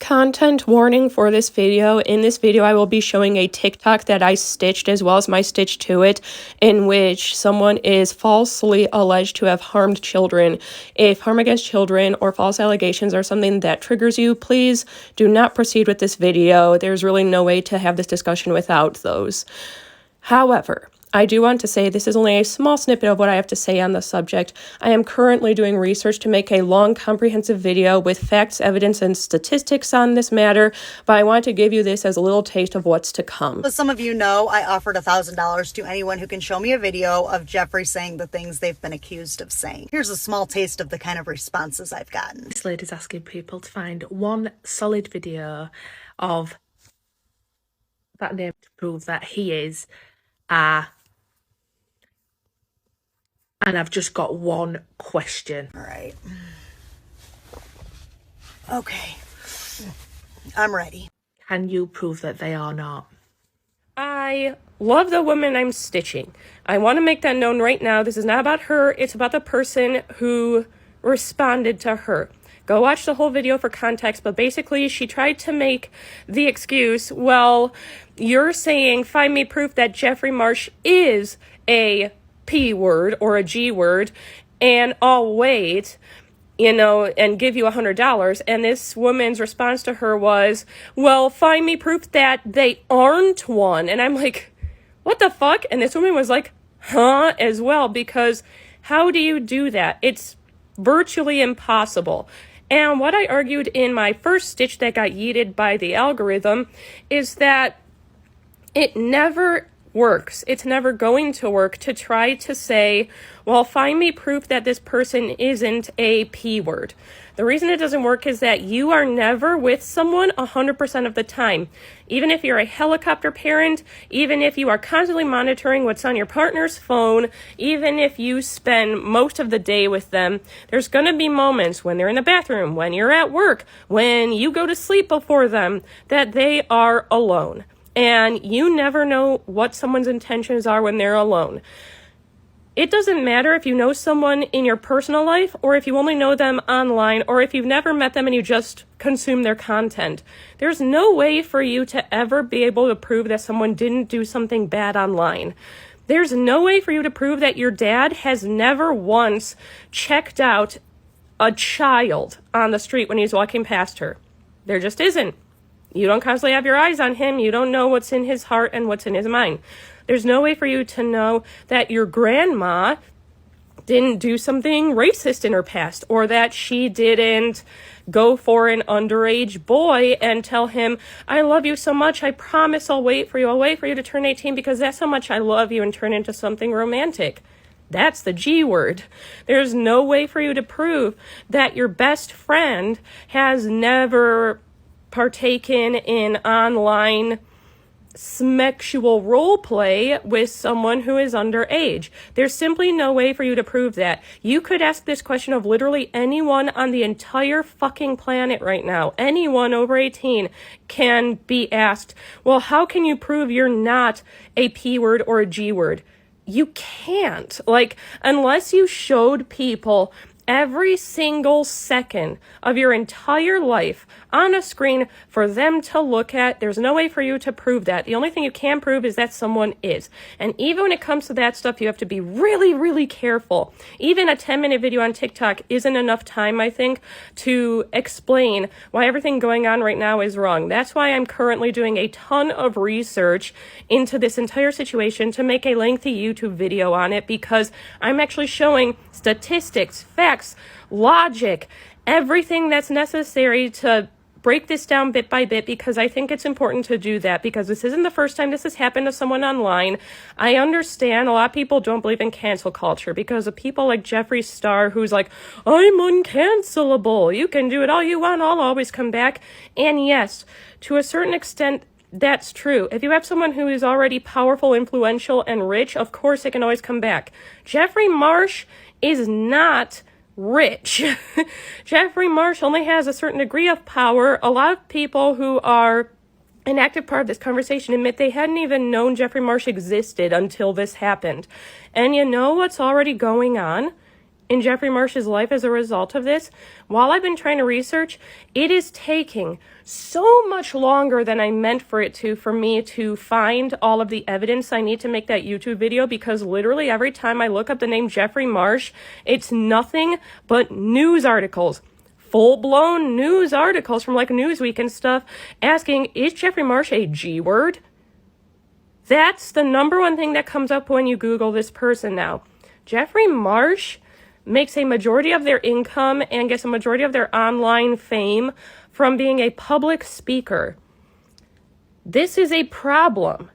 Content warning for this video. In this video, I will be showing a TikTok that I stitched as well as my stitch to it, in which someone is falsely alleged to have harmed children. If harm against children or false allegations are something that triggers you, please do not proceed with this video. There's really no way to have this discussion without those. However, I do want to say this is only a small snippet of what I have to say on the subject. I am currently doing research to make a long, comprehensive video with facts, evidence, and statistics on this matter, but I want to give you this as a little taste of what's to come. As some of you know, I offered $1,000 to anyone who can show me a video of Jeffrey saying the things they've been accused of saying. Here's a small taste of the kind of responses I've gotten. This lady's asking people to find one solid video of that name to prove that he is and I've just got one question. All right. Okay. I'm ready. Can you prove that they are not? I love the woman I'm stitching. I want to make that known right now. This is not about her. It's about the person who responded to her. Go watch the whole video for context, but basically she tried to make the excuse, well, you're saying find me proof that Jeffrey Marsh is a P word or a G word, and I'll wait, and give you $100. And this woman's response to her was, well, find me proof that they aren't one. And I'm like, what the fuck? And this woman was like, huh, as well, because how do you do that? It's virtually impossible. And what I argued in my first stitch that got yeeted by the algorithm is that it never works. It's never going to work to try to say, well, find me proof that this person isn't a P word. The reason it doesn't work is that you are never with someone 100% of the time. Even if you're a helicopter parent, even if you are constantly monitoring what's on your partner's phone, even if you spend most of the day with them, there's going to be moments when they're in the bathroom, when you're at work, when you go to sleep before them, that they are alone. And you never know what someone's intentions are when they're alone. It doesn't matter if you know someone in your personal life or if you only know them online or if you've never met them and you just consume their content. There's no way for you to ever be able to prove that someone didn't do something bad online. There's no way for you to prove that your dad has never once checked out a child on the street when he's walking past her. There just isn't. You don't constantly have your eyes on him. You don't know what's in his heart and what's in his mind. There's no way for you to know that your grandma didn't do something racist in her past, or that she didn't go for an underage boy and tell him, I love you so much, I promise I'll wait for you. I'll wait for you to turn 18 because that's how much I love you, and turn into something romantic. That's the G word. There's no way for you to prove that your best friend has never partaken in online sexual role play with someone who is underage. There's simply no way for you to prove that. You could ask this question of literally anyone on the entire fucking planet right now. Anyone over 18 can be asked, well, how can you prove you're not a P word or a G word? You can't. Unless you showed people every single second of your entire life on a screen for them to look at, there's no way for you to prove that. The only thing you can prove is that someone is. And even when it comes to that stuff, you have to be really, really careful. Even a 10-minute video on TikTok isn't enough time, I think, to explain why everything going on right now is wrong. That's why I'm currently doing a ton of research into this entire situation to make a lengthy YouTube video on it, because I'm actually showing statistics, facts, logic, everything that's necessary to break this down bit by bit, because I think it's important to do that, because this isn't the first time this has happened to someone online. I understand a lot of people don't believe in cancel culture because of people like Jeffree Star, who's like, I'm uncancelable. You can do it all you want. I'll always come back. And yes, to a certain extent, that's true. If you have someone who is already powerful, influential, and rich, of course they can always come back. Jeffrey Marsh is not rich. Jeffrey Marsh only has a certain degree of power. A lot of people who are an active part of this conversation admit they hadn't even known Jeffrey Marsh existed until this happened. And you know what's already going on? in Jeffrey Marsh's life as a result of this. While I've been trying to research, it is taking so much longer than I meant for it to, for me to find all of the evidence I need to make that YouTube video, because literally every time I look up the name Jeffrey Marsh, it's nothing but news articles. Full-blown news articles from like Newsweek and stuff asking, is Jeffrey Marsh a G word? That's the number one thing that comes up when you Google this person now. Jeffrey Marsh makes a majority of their income and gets a majority of their online fame from being a public speaker. This is a problem.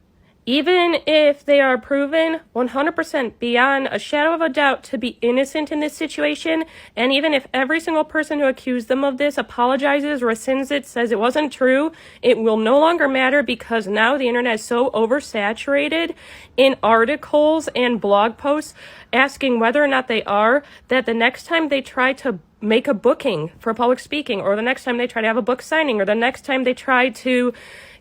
Even if they are proven 100% beyond a shadow of a doubt to be innocent in this situation, and even if every single person who accused them of this apologizes, rescinds it, says it wasn't true, it will no longer matter, because now the internet is so oversaturated in articles and blog posts asking whether or not they are, that the next time they try to make a booking for public speaking, or the next time they try to have a book signing, or the next time they try to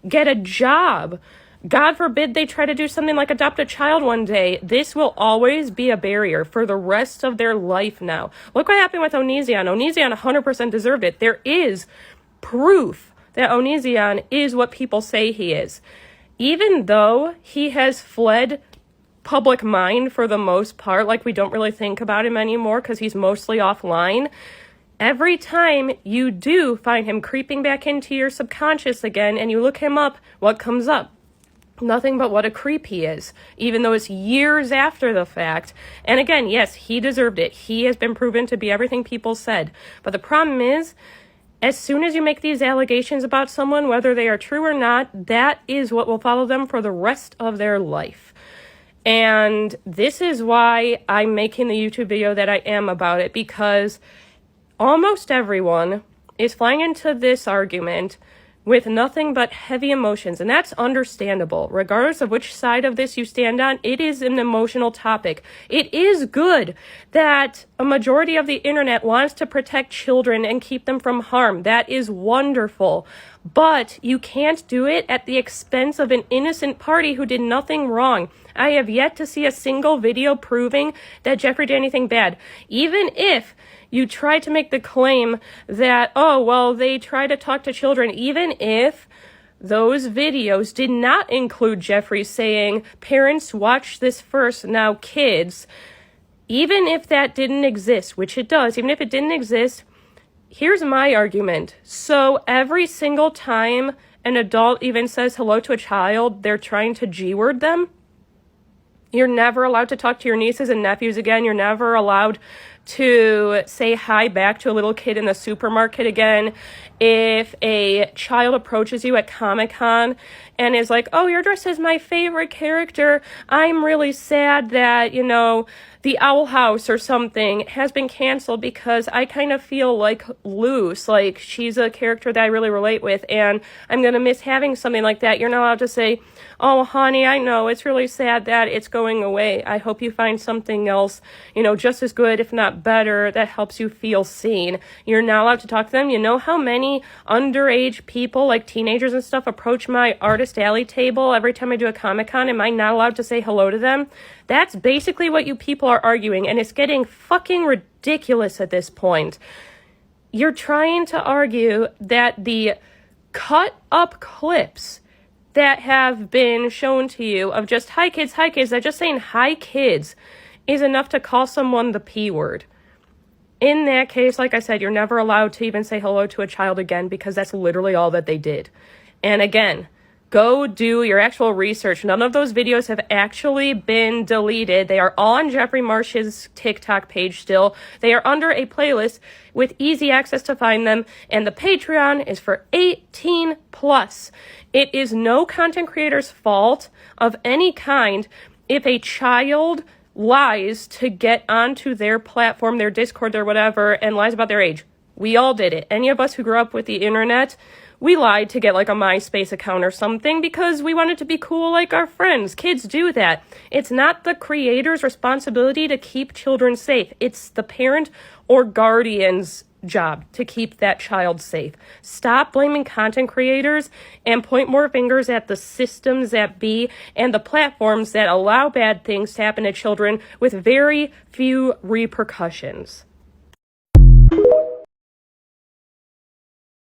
get a job, God forbid they try to do something like adopt a child one day, this will always be a barrier for the rest of their life now. Look what happened with Onision. Onision 100% deserved it. There is proof that Onision is what people say he is. Even though he has fled public mind for the most part, like we don't really think about him anymore because he's mostly offline, every time you do find him creeping back into your subconscious again and you look him up, what comes up? Nothing but what a creep he is, even though it's years after the fact. And again, yes, he deserved it. He has been proven to be everything people said. But the problem is, as soon as you make these allegations about someone, whether they are true or not, that is what will follow them for the rest of their life. And this is why I'm making the YouTube video that I am about it, because almost everyone is flying into this argument with nothing but heavy emotions, and that's understandable. Regardless of which side of this you stand on, it is an emotional topic. It is good that a majority of the internet wants to protect children and keep them from harm. That is wonderful. But you can't do it at the expense of an innocent party who did nothing wrong. I have yet to see a single video proving that Jeffrey did anything bad. Even if you try to make the claim that, oh, well, they try to talk to children, even if those videos did not include Jeffrey saying, parents, watch this first, now kids, even if that didn't exist, which it does, even if it didn't exist, here's my argument. So every single time an adult even says hello to a child, they're trying to G-word them? You're never allowed to talk to your nieces and nephews again. You're never allowed to say hi back to a little kid in the supermarket again. If a child approaches you at Comic-Con and is like, oh, you're dressed as my favorite character, I'm really sad that, you know, the Owl House or something has been canceled because I kind of feel like loose, like she's a character that I really relate with, and I'm going to miss having something like that. You're not allowed to say, oh, honey, I know it's really sad that it's going away. I hope you find something else, you know, just as good, if not better, that helps you feel seen. You're not allowed to talk to them. You know how many underage people, like teenagers and stuff, approach my Artist Alley table every time I do a Comic-Con? Am I not allowed to say hello to them? That's basically what you people are arguing, and it's getting fucking ridiculous at this point. You're trying to argue that the cut up clips that have been shown to you of just hi kids, that just saying hi kids is enough to call someone the P word. In that case, like I said, you're never allowed to even say hello to a child again, because that's literally all that they did. And again, go do your actual research. None of those videos have actually been deleted. They are all on Jeffrey Marsh's TikTok page still. They are under a playlist with easy access to find them. And the Patreon is for 18 plus. It is no content creator's fault of any kind if a child lies to get onto their platform, their Discord, their whatever, and lies about their age. We all did it. Any of us who grew up with the internet, we lied to get like a MySpace account or something because we wanted to be cool like our friends. Kids do that. It's not the creator's responsibility to keep children safe. It's the parent or guardian's job to keep that child safe. Stop blaming content creators and point more fingers at the systems that be and the platforms that allow bad things to happen to children with very few repercussions.